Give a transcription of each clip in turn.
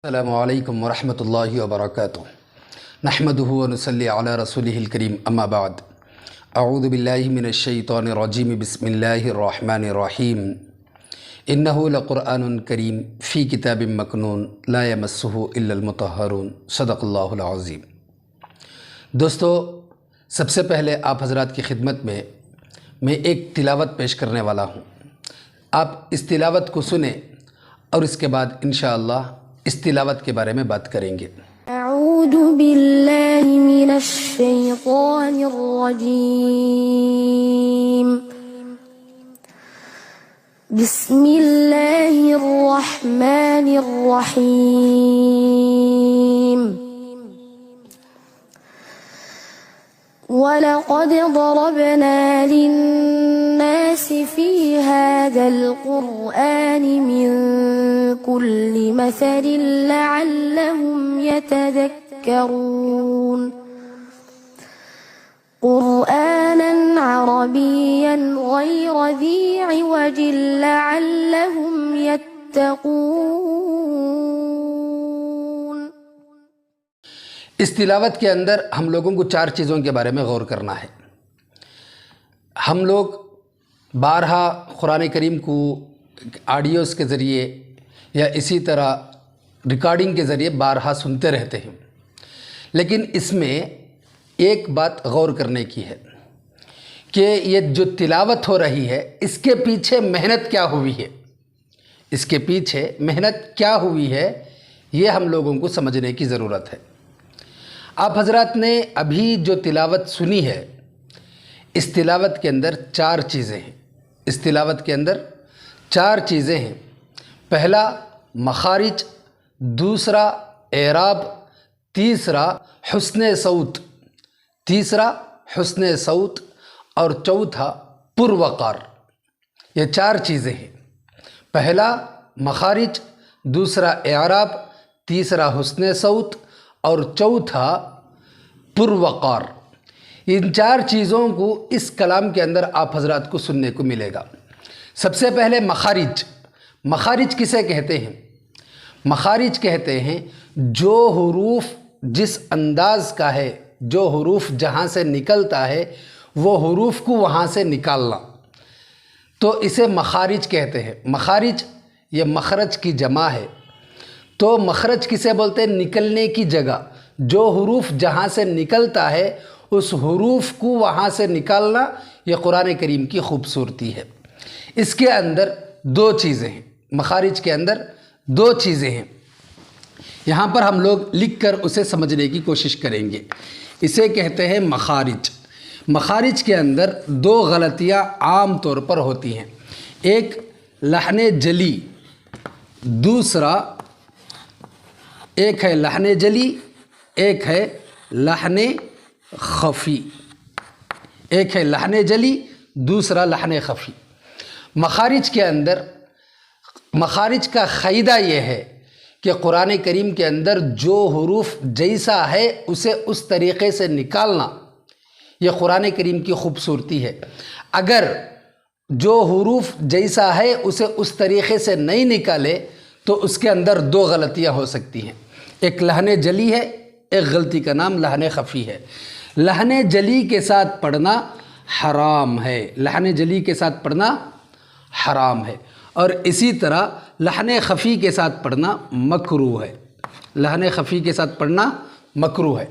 السلام علیکم ورحمۃ اللہ وبرکاتہ نحمدہ ونصلی علی رسولہ الکریم اما بعد اعوذ باللہ من الشیطان الرجیم بسم اللہ الرحمن الرحیم انہ لقرآن کریم فی کتاب مکنون لا یمسہ الا المطہرون صدق اللہ العظیم۔ دوستو، سب سے پہلے آپ حضرات کی خدمت میں ایک تلاوت پیش کرنے والا ہوں۔ آپ اس تلاوت کو سنیں اور اس کے بعد انشاءاللہ اس تلاوت کے بارے میں بات کریں گے۔ اعوذ باللہ من الشیطان الرجیم، بسم اللہ الرحمن الرحیم۔ وَلَقَدْ ضَرَبْنَا لِلنَّاسِ فِي هَذَا الْقُرْآنِ مِنْ كُلِّ مَثَلٍ لَعَلَّهُمْ يَتَذَكَّرُونَ قُرْآنًا عَرَبِيًّا غَيْرَ ذِي عِوَجٍ لَعَلَّهُمْ يَتَّقُونَ۔ اس تلاوت کے اندر ہم لوگوں کو 4 چیزوں کے بارے میں غور کرنا ہے۔ ہم لوگ بارہا قرآن کریم کو آڈیوز کے ذریعے یا اسی طرح ریکارڈنگ کے ذریعے بارہا سنتے رہتے ہیں، لیکن اس میں ایک بات غور کرنے کی ہے کہ یہ جو تلاوت ہو رہی ہے اس کے پیچھے محنت کیا ہوئی ہے، اس کے پیچھے محنت کیا ہوئی ہے، یہ ہم لوگوں کو سمجھنے کی ضرورت ہے۔ آپ حضرات نے ابھی جو تلاوت سنی ہے، اس تلاوت کے اندر 4 چیزیں ہیں۔ اس تلاوت کے اندر 4 چیزیں ہیں۔ پہلا مخارج، دوسرا اعراب، تیسرا حسن صوت اور چوتھا پروقار۔ یہ 4 چیزیں ہیں۔ پہلا مخارج، دوسرا اعراب، تیسرا حسن صوت اور چوتھا پروقار۔ ان 4 چیزوں کو اس کلام کے اندر آپ حضرات کو سننے کو ملے گا۔ سب سے پہلے مخارج کسے کہتے ہیں؟ مخارج کہتے ہیں جو حروف جس انداز کا ہے، جو حروف جہاں سے نکلتا ہے وہ حروف کو وہاں سے نکالنا، تو اسے مخارج کہتے ہیں۔ مخارج یہ مخرج کی جمع ہے۔ تو مخرج کسے بولتے ہیں؟ نکلنے کی جگہ، جو حروف جہاں سے نکلتا ہے اس حروف کو وہاں سے نکالنا، یہ قرآن کریم کی خوبصورتی ہے۔ اس کے اندر 2 چیزیں ہیں، مخارج کے اندر 2 چیزیں ہیں۔ یہاں پر ہم لوگ لکھ کر اسے سمجھنے کی کوشش کریں گے۔ اسے کہتے ہیں مخارج۔ مخارج کے اندر 2 غلطیاں عام طور پر ہوتی ہیں۔ ایک لحن جلی، ایک ہے لحن جلی، ایک ہے لحن خفی۔ ایک ہے لحن جلی، دوسرا لحن خفی۔ مخارج کے اندر مخارج کا قاعدہ یہ ہے کہ قرآن کریم کے اندر جو حروف جیسا ہے اسے اس طریقے سے نکالنا، یہ قرآن کریم کی خوبصورتی ہے۔ اگر جو حروف جیسا ہے اسے اس طریقے سے نہیں نکالے تو اس کے اندر 2 غلطیاں ہو سکتی ہیں۔ ایک لحن جلی ہے، ایک غلطی کا نام لحن خفی ہے۔ لحن جلی کے ساتھ پڑھنا حرام ہے، لحن جلی کے ساتھ پڑھنا حرام ہے، اور اسی طرح لحن خفی کے ساتھ پڑھنا مکروہ ہے۔ لحن خفی کے ساتھ پڑھنا مکروہ ہے۔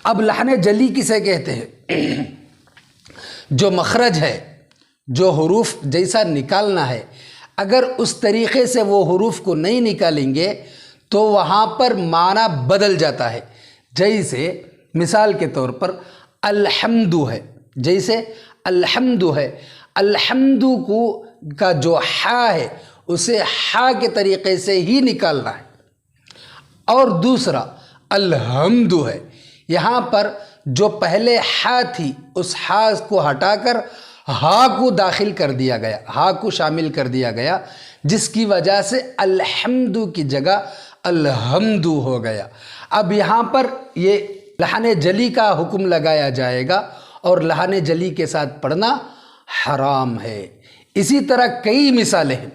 اب لحن جلی کسے کہتے ہیں؟ جو مخرج ہے، جو حروف جیسا نکالنا ہے، اگر اس طریقے سے وہ حروف کو نہیں نکالیں گے تو وہاں پر معنی بدل جاتا ہے۔ جیسے مثال کے طور پر الحمد ہے، جیسے الحمد ہے، الحمد کا جو حا ہے اسے حا کے طریقے سے ہی نکالنا ہے۔ اور دوسرا الحمد ہے، یہاں پر جو پہلے حا تھی اس حا کو ہٹا کر ہا کو داخل کر دیا گیا، ہا کو شامل کر دیا گیا، جس کی وجہ سے الحمد کی جگہ الحمد ہو گیا۔ اب یہاں پر یہ لحن جلی کا حکم لگایا جائے گا اور لحن جلی کے ساتھ پڑھنا حرام ہے۔ اسی طرح کئی مثالیں ہیں۔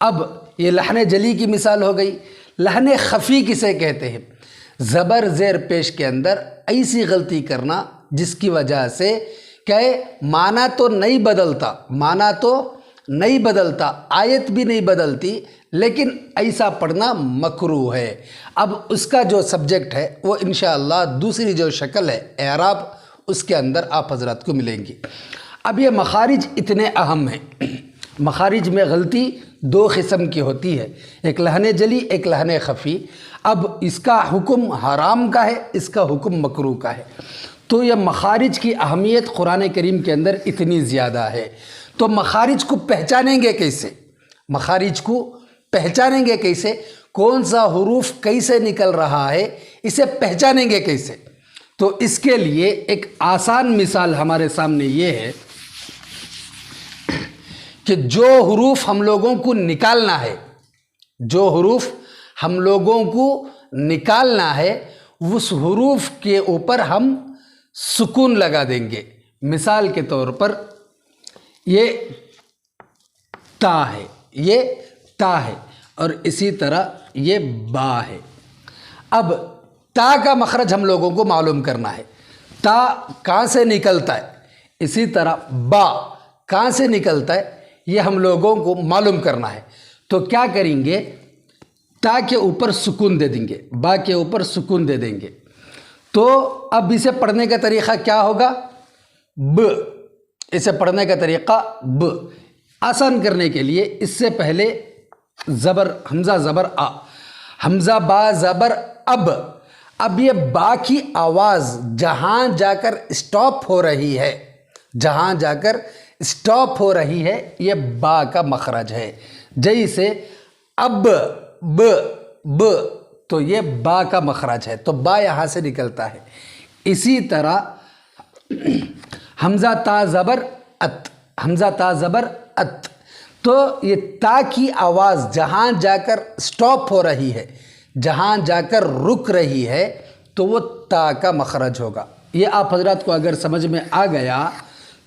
اب یہ لحن جلی کی مثال ہو گئی، لحن خفی کسے کہتے ہیں؟ زبر زیر پیش کے اندر ایسی غلطی کرنا جس کی وجہ سے کہ معنی تو نہیں بدلتا، معنی تو نہیں بدلتا، آیت بھی نہیں بدلتی، لیکن ایسا پڑھنا مکروہ ہے۔ اب اس کا جو سبجیکٹ ہے وہ انشاءاللہ دوسری جو شکل ہے اعراب، اس کے اندر آپ حضرات کو ملیں گی۔ اب یہ مخارج اتنے اہم ہیں۔ مخارج میں غلطی دو قسم کی ہوتی ہے، ایک لحن جلی، ایک لحن خفی۔ اب اس کا حکم حرام کا ہے، اس کا حکم مکروہ کا ہے۔ تو یہ مخارج کی اہمیت قرآن کریم کے اندر اتنی زیادہ ہے۔ تو مخارج کو پہچانیں گے کیسے؟ مخارج کو پہچانیں گے کیسے؟ کون سا حروف کیسے نکل رہا ہے، اسے پہچانیں گے کیسے؟ تو اس کے لیے ایک آسان مثال ہمارے سامنے یہ ہے کہ جو حروف ہم لوگوں کو نکالنا ہے، جو حروف ہم لوگوں کو نکالنا ہے، اس حروف کے اوپر ہم سکون لگا دیں گے۔ مثال کے طور پر یہ تا ہے، یہ تا ہے، اور اسی طرح یہ با ہے۔ اب تا کا مخرج ہم لوگوں کو معلوم کرنا ہے، تا کہاں سے نکلتا ہے، اسی طرح با کہاں سے نکلتا ہے، یہ ہم لوگوں کو معلوم کرنا ہے۔ تو کیا کریں گے؟ تا کے اوپر سکون دے دیں گے، با کے اوپر سکون دے دیں گے۔ تو اب اسے پڑھنے کا طریقہ کیا ہوگا؟ ب، اسے پڑھنے کا طریقہ ب۔ آسان کرنے کے لیے اس سے پہلے زبر، حمزہ زبر آ، حمزہ با زبر اب۔ اب یہ با کی آواز جہاں جا کر اسٹاپ ہو رہی ہے، جہاں جا کر اسٹاپ ہو رہی ہے، یہ با کا مخرج ہے۔ جیسے اب ب ب، تو یہ با کا مخرج ہے، تو با یہاں سے نکلتا ہے۔ اسی طرح حمزہ تا زبر ات، حمزہ تا زبر ات، تو یہ تا کی آواز جہاں جا کر سٹاپ ہو رہی ہے، جہاں جا کر رک رہی ہے، تو وہ تا کا مخرج ہوگا۔ یہ آپ حضرات کو اگر سمجھ میں آ گیا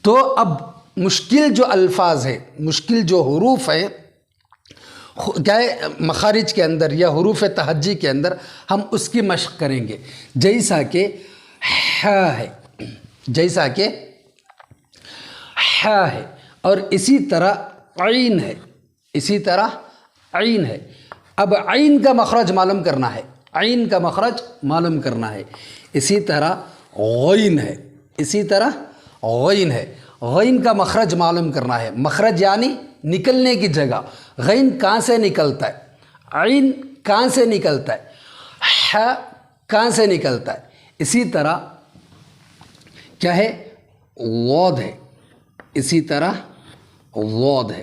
تو اب مشکل جو الفاظ ہیں، مشکل جو حروف ہیں کیا ہے مخارج کے اندر یا حروف تہجی کے اندر، ہم اس کی مشق کریں گے۔ جیسا کہ ح ہے، جیسا کہ ح ہے، اور اسی طرح عین ہے، اسی طرح عین ہے۔ اب عین کا مخرج معلوم کرنا ہے، عین کا مخرج معلوم کرنا ہے۔ اسی طرح غین ہے، اسی طرح غین ہے، غین کا مخرج معلوم کرنا ہے۔ مخرج یعنی نکلنے کی جگہ۔ غین کہاں سے نکلتا ہے، عین کہاں سے نکلتا ہے، ح کہاں سے نکلتا ہے۔ اسی طرح کیا ہے، وود ہے، اسی طرح وود ہے۔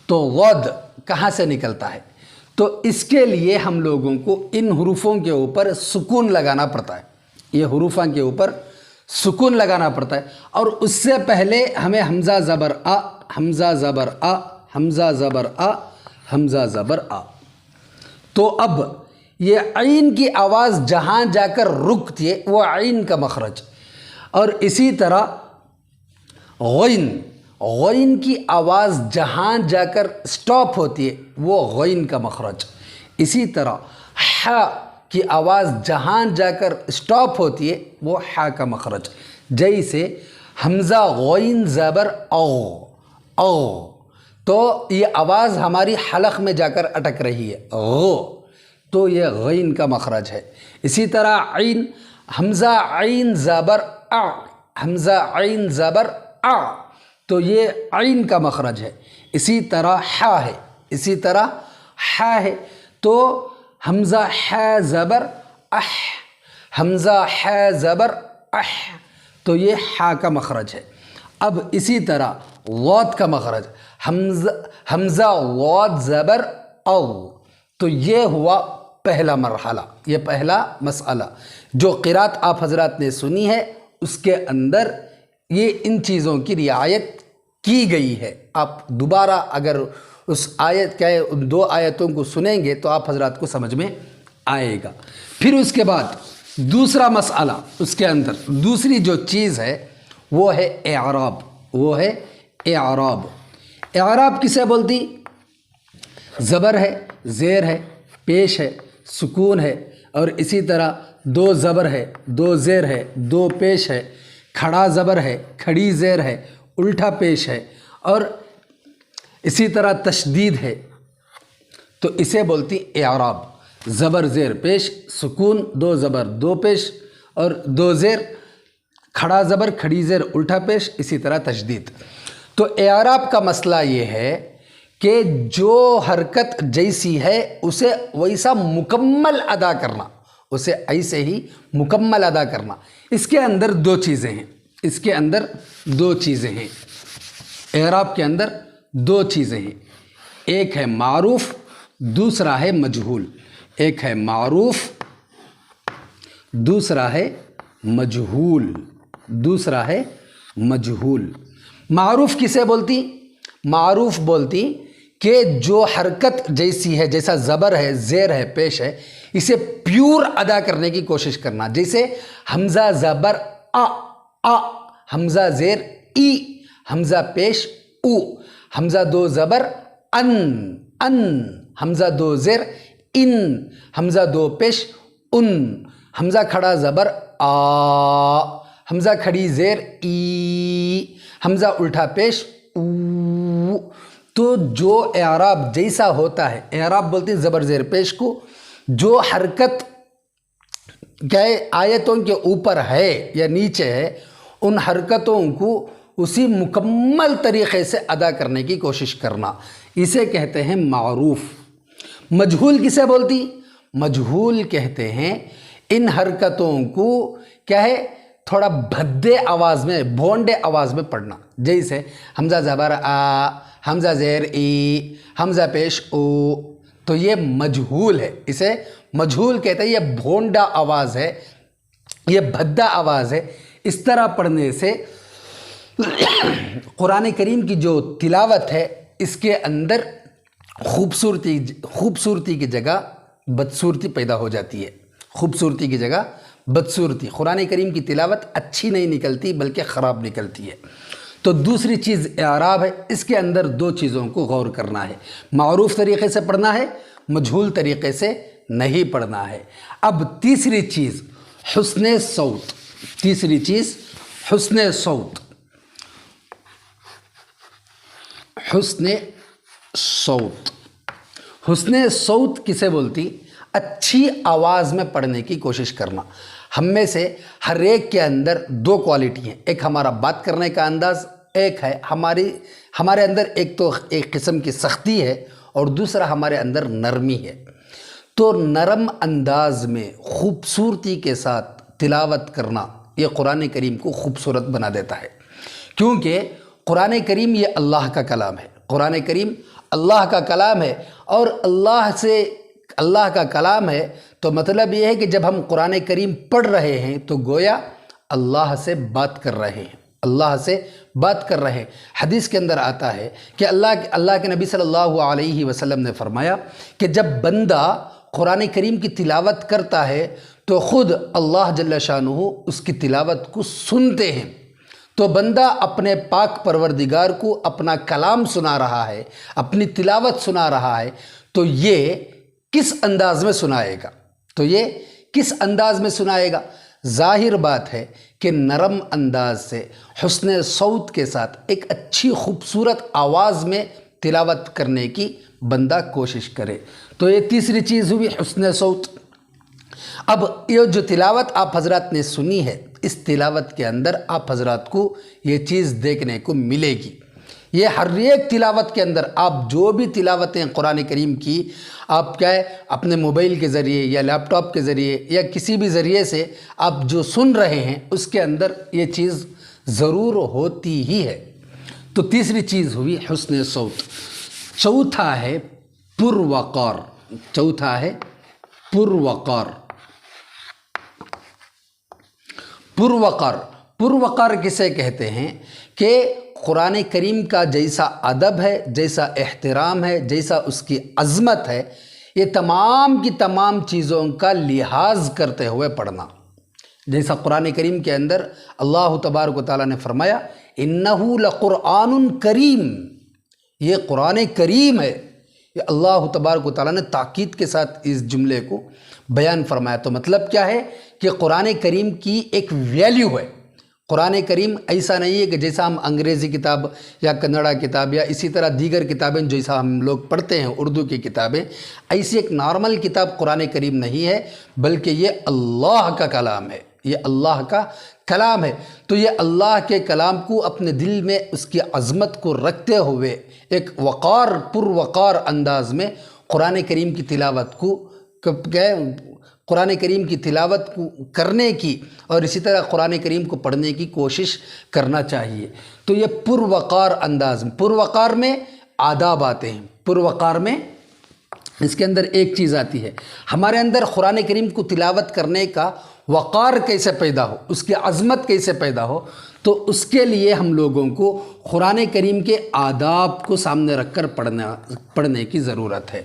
تو وود کہاں سے نکلتا ہے؟ تو اس کے لیے ہم لوگوں کو ان حروفوں کے اوپر سکون لگانا پڑتا ہے، یہ حروفوں کے اوپر سکون لگانا پڑتا ہے۔ اور اس سے پہلے ہمیں حمزہ زبر آ، حمزہ زبر آ، حمزہ زبر آ، حمزہ زبر آ۔ تو اب یہ عین کی آواز جہاں جا کر رکتی ہے وہ عین کا مخرج، اور اسی طرح غین، غین کی آواز جہاں جا کر سٹاپ ہوتی ہے وہ غین کا مخرج۔ اسی طرح ح کی آواز جہاں جا کر سٹاپ ہوتی ہے وہ ح کا مخرج۔ جیسے حمزہ غین زبر او، او، تو یہ آواز ہماری حلق میں جا کر اٹک رہی ہے، غو، تو یہ غین کا مخرج ہے۔ اسی طرح عین، حمزہ عین زبر ا، حمزہ عین زبر ا، تو یہ عین کا مخرج ہے۔ اسی طرح ح ہے، اسی طرح ح ہے، تو حمزہ ح زبر اح، حمزہ ح زبر اح، تو یہ ح کا مخرج ہے۔ اب اسی طرح واد کا مخرج، حمزہ واد زبر او، تو یہ ہوا پہلا مرحلہ، یہ پہلا مسئلہ جو قرات آپ حضرات نے سنی ہے، اس کے اندر یہ ان چیزوں کی رعایت کی گئی ہے۔ آپ دوبارہ اگر اس آیت کے ان دو آیتوں کو سنیں گے تو آپ حضرات کو سمجھ میں آئے گا۔ پھر اس کے بعد دوسرا مسئلہ، اس کے اندر دوسری جو چیز ہے وہ ہے اعراب، وہ ہے اعراب۔ اعراب کسے بولتی؟ زبر ہے، زیر ہے، پیش ہے، سکون ہے، اور اسی طرح دو زبر ہے، دو زیر ہے، دو پیش ہے، کھڑا زبر ہے، کھڑی زیر ہے، الٹا پیش ہے، اور اسی طرح تشدید ہے، تو اسے بولتی اعراب۔ زبر زیر پیش، سکون، دو زبر دو پیش اور دو زیر، کھڑا زبر کھڑی زیر الٹا پیش، اسی طرح تشدید۔ تو اعراب کا مسئلہ یہ ہے کہ جو حرکت جیسی ہے اسے ویسا مکمل ادا کرنا، اسے ایسے ہی مکمل ادا کرنا۔ اس کے اندر دو چیزیں ہیں، اس کے اندر دو چیزیں ہیں، اعراب کے اندر دو چیزیں ہیں، ایک ہے معروف، دوسرا ہے مجہول۔ ایک ہے معروف، دوسرا ہے مجہول، دوسرا ہے مجہول۔ معروف کسے بولتی؟ معروف بولتی کہ جو حرکت جیسی ہے، جیسا زبر ہے، زیر ہے، پیش ہے، اسے پیور ادا کرنے کی کوشش کرنا۔ جیسے حمزہ زبر آ، حمزہ زیر ای، حمزہ پیش او، حمزہ دو زبر ان، حمزہ دو زیر ان، حمزہ دو پیش ان، حمزہ کھڑا زبر آ، حمزہ کھڑی زیر ای، حمزہ الٹا پیش او۔ تو جو اعراب جیسا ہوتا ہے، اعراب بولتے ہیں زبر زیر پیش کو، جو حرکت کیا ہے آیتوں کے اوپر ہے یا نیچے ہے، ان حرکتوں کو اسی مکمل طریقے سے ادا کرنے کی کوشش کرنا، اسے کہتے ہیں معروف۔ مجہول کسے بولتی؟ مجہول کہتے ہیں ان حرکتوں کو کیا ہے تھوڑا بھدے آواز میں، بھونڈے آواز میں پڑھنا۔ جیسے حمزہ زبر آ، حمزہ زیر ای، حمزہ پیش او، تو یہ مجہول ہے، اسے مجہول کہتے ہیں۔ یہ بھونڈا آواز ہے، یہ بھدا آواز ہے۔ اس طرح پڑھنے سے قرآن کریم کی جو تلاوت ہے اس کے اندر خوبصورتی کی جگہ بدصورتی پیدا ہو جاتی ہے، خوبصورتی کی جگہ بدصورتی۔ قرآن کریم کی تلاوت اچھی نہیں نکلتی بلکہ خراب نکلتی ہے۔ تو دوسری چیز اعراب ہے، اس کے اندر دو چیزوں کو غور کرنا ہے، معروف طریقے سے پڑھنا ہے، مجہول طریقے سے نہیں پڑھنا ہے۔ اب تیسری چیز حسن صوت، تیسری چیز حسن صوت۔ حسن صوت، حسن صوت کسے بولتی؟ اچھی آواز میں پڑھنے کی کوشش کرنا۔ ہم میں سے ہر ایک کے اندر دو کوالٹی ہیں، ایک ہمارا بات کرنے کا انداز، ایک ہے ہمارے اندر ایک تو ایک قسم کی سختی ہے اور دوسرا ہمارے اندر نرمی ہے۔ تو نرم انداز میں خوبصورتی کے ساتھ تلاوت کرنا یہ قرآن کریم کو خوبصورت بنا دیتا ہے، کیونکہ قرآن کریم یہ اللہ کا کلام ہے، قرآن کریم اللہ کا کلام ہے، اور اللہ کا کلام ہے تو مطلب یہ ہے کہ جب ہم قرآن کریم پڑھ رہے ہیں تو گویا اللہ سے بات کر رہے ہیں، اللہ سے بات کر رہے ہیں۔ حدیث کے اندر آتا ہے کہ اللہ کے نبی صلی اللہ علیہ وسلم نے فرمایا کہ جب بندہ قرآن کریم کی تلاوت کرتا ہے تو خود اللہ جل شانہ اس کی تلاوت کو سنتے ہیں۔ تو بندہ اپنے پاک پروردگار کو اپنا کلام سنا رہا ہے، اپنی تلاوت سنا رہا ہے، تو یہ کس انداز میں سنائے گا؟ تو یہ کس انداز میں سنائے گا؟ ظاہر بات ہے کہ نرم انداز سے حسن صوت کے ساتھ ایک اچھی خوبصورت آواز میں تلاوت کرنے کی بندہ کوشش کرے۔ تو یہ تیسری چیز ہوئی حسن صوت۔ اب یہ جو تلاوت آپ حضرات نے سنی ہے، اس تلاوت کے اندر آپ حضرات کو یہ چیز دیکھنے کو ملے گی۔ یہ ہر ایک تلاوت کے اندر آپ جو بھی تلاوتیں قرآن کریم کی آپ کیا ہے اپنے موبائل کے ذریعے یا لیپ ٹاپ کے ذریعے یا کسی بھی ذریعے سے آپ جو سن رہے ہیں اس کے اندر یہ چیز ضرور ہوتی ہی ہے۔ تو تیسری چیز ہوئی حسن صوت۔ چوتھا ہے پروقار، چوتھا ہے پروقار۔ پروقار کسے کہتے ہیں کہ قرآن کریم کا جیسا ادب ہے، جیسا احترام ہے، جیسا اس کی عظمت ہے، یہ تمام کی تمام چیزوں کا لحاظ کرتے ہوئے پڑھنا۔ جیسا قرآن کریم کے اندر اللہ تبارک و تعالیٰ نے فرمایا اِنَّهُ لَقُرْآنٌ کریم، یہ قرآن کریم ہے، یہ اللہ تبارک و تعالیٰ نے تاکید کے ساتھ اس جملے کو بیان فرمایا۔ تو مطلب کیا ہے کہ قرآن کریم کی ایک ویلیو ہے۔ قرآن کریم ایسا نہیں ہے کہ جیسا ہم انگریزی کتاب یا کنڑا کتاب یا اسی طرح دیگر کتابیں جیسا ہم لوگ پڑھتے ہیں اردو کی کتابیں، ایسی ایک نارمل کتاب قرآن کریم نہیں ہے، بلکہ یہ اللہ کا کلام ہے، یہ اللہ کا کلام ہے۔ تو یہ اللہ کے کلام کو اپنے دل میں اس کی عظمت کو رکھتے ہوئے ایک پروقار انداز میں قرآن کریم کی تلاوت کو قرآن کریم کی تلاوت کو کرنے کی اور اسی طرح قرآن کریم کو پڑھنے کی کوشش کرنا چاہیے۔ تو یہ پروقار انداز میں، پروقار میں آداب آتے ہیں، پروقار میں اس کے اندر ایک چیز آتی ہے، ہمارے اندر قرآن کریم کو تلاوت کرنے کا وقار کیسے پیدا ہو، اس کی عظمت کیسے پیدا ہو، تو اس کے لیے ہم لوگوں کو قرآن کریم کے آداب کو سامنے رکھ کر پڑھنے کی ضرورت ہے۔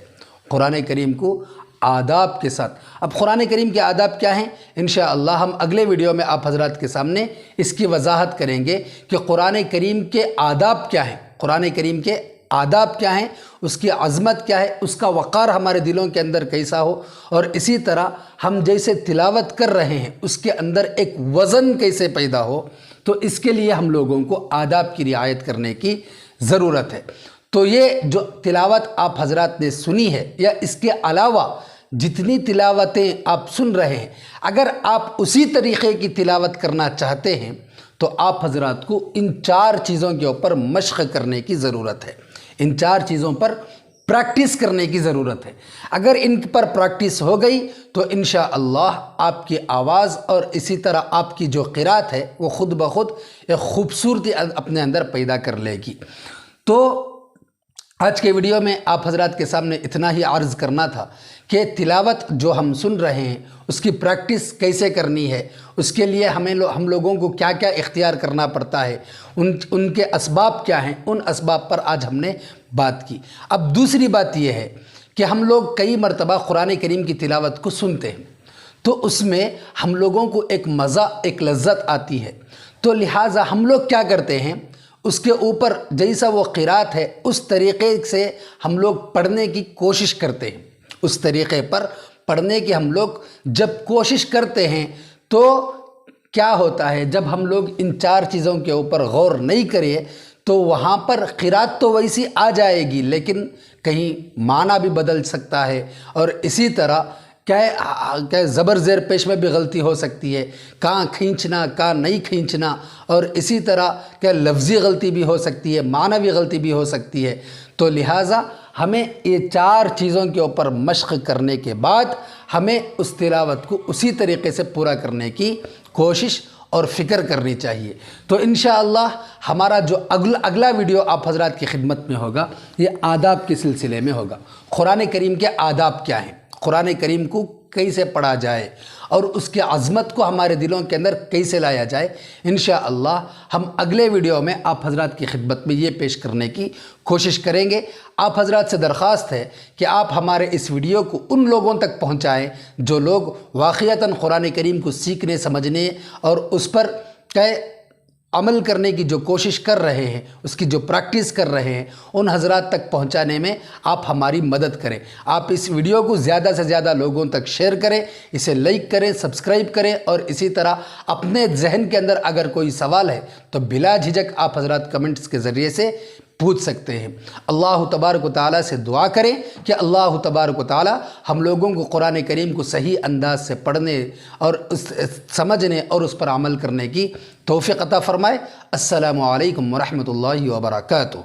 قرآن کریم کو آداب کے ساتھ، اب قرآن کریم کے آداب کیا ہیں، انشاءاللہ ہم اگلے ویڈیو میں آپ حضرات کے سامنے اس کی وضاحت کریں گے کہ قرآن کریم کے آداب کیا ہیں، قرآن کریم کے آداب کیا ہیں، اس کی عظمت کیا ہے، اس کا وقار ہمارے دلوں کے اندر کیسا ہو، اور اسی طرح ہم جیسے تلاوت کر رہے ہیں اس کے اندر ایک وزن کیسے پیدا ہو، تو اس کے لیے ہم لوگوں کو آداب کی رعایت کرنے کی ضرورت ہے۔ تو یہ جو تلاوت آپ حضرات نے سنی ہے یا اس کے علاوہ جتنی تلاوتیں آپ سن رہے ہیں، اگر آپ اسی طریقے کی تلاوت کرنا چاہتے ہیں تو آپ حضرات کو ان 4 چیزوں کے اوپر مشق کرنے کی ضرورت ہے، ان 4 چیزوں پر پریکٹس کرنے کی ضرورت ہے۔ اگر ان پر پریکٹس ہو گئی تو انشاءاللہ آپ کی آواز اور اسی طرح آپ کی جو قرات ہے وہ خود بخود ایک خوبصورتی اپنے اندر پیدا کر لے گی۔ تو آج کے ویڈیو میں آپ حضرات کے سامنے اتنا ہی عرض کرنا تھا کہ تلاوت جو ہم سن رہے ہیں اس کی پریکٹس کیسے کرنی ہے، اس کے لیے ہم لوگوں کو کیا کیا اختیار کرنا پڑتا ہے، ان کے اسباب کیا ہیں، ان اسباب پر آج ہم نے بات کی۔ اب دوسری بات یہ ہے کہ ہم لوگ کئی مرتبہ قرآن کریم کی تلاوت کو سنتے ہیں تو اس میں ہم لوگوں کو ایک مزہ، ایک لذت آتی ہے، تو لہٰذا ہم لوگ کیا کرتے ہیں، اس کے اوپر جیسا وہ قرات ہے اس طریقے سے ہم لوگ پڑھنے کی کوشش کرتے ہیں، اس طریقے پر پڑھنے کی ہم لوگ جب کوشش کرتے ہیں تو کیا ہوتا ہے، جب ہم لوگ ان 4 چیزوں کے اوپر غور نہیں کریں تو وہاں پر قرات تو ویسی آ جائے گی لیکن کہیں معنی بھی بدل سکتا ہے، اور اسی طرح کیا زبر زیر پیش میں بھی غلطی ہو سکتی ہے، کہاں کھینچنا کہاں نہیں کھینچنا، اور اسی طرح کیا لفظی غلطی بھی ہو سکتی ہے، معنوی غلطی بھی ہو سکتی ہے۔ تو لہٰذا ہمیں یہ 4 چیزوں کے اوپر مشق کرنے کے بعد ہمیں اس تلاوت کو اسی طریقے سے پورا کرنے کی کوشش اور فکر کرنی چاہیے۔ تو انشاءاللہ ہمارا جو اگلا ویڈیو آپ حضرات کی خدمت میں ہوگا یہ آداب کے سلسلے میں ہوگا، قرآن کریم کے آداب کیا ہیں، قرآن کریم کو کیسے پڑھا جائے اور اس کی عظمت کو ہمارے دلوں کے اندر کیسے لایا جائے۔ انشاءاللہ ہم اگلے ویڈیو میں آپ حضرات کی خدمت میں یہ پیش کرنے کی کوشش کریں گے۔ آپ حضرات سے درخواست ہے کہ آپ ہمارے اس ویڈیو کو ان لوگوں تک پہنچائیں جو لوگ واقعتاً قرآن کریم کو سیکھنے، سمجھنے اور اس پر عمل کرنے کی جو کوشش کر رہے ہیں، اس کی جو پریکٹس کر رہے ہیں، ان حضرات تک پہنچانے میں آپ ہماری مدد کریں۔ آپ اس ویڈیو کو زیادہ سے زیادہ لوگوں تک شیئر کریں، اسے لائک کریں، سبسکرائب کریں، اور اسی طرح اپنے ذہن کے اندر اگر کوئی سوال ہے تو بلا جھجک آپ حضرات کمنٹس کے ذریعے سے پوچھ سکتے ہیں۔ اللہ تبارک و تعالیٰ سے دعا کریں کہ اللہ تبارک و تعالیٰ ہم لوگوں کو قرآن کریم کو صحیح انداز سے پڑھنے اور سمجھنے اور اس پر عمل کرنے کی توفیق عطا فرمائے۔ السلام علیکم ورحمۃ اللہ وبرکاتہ۔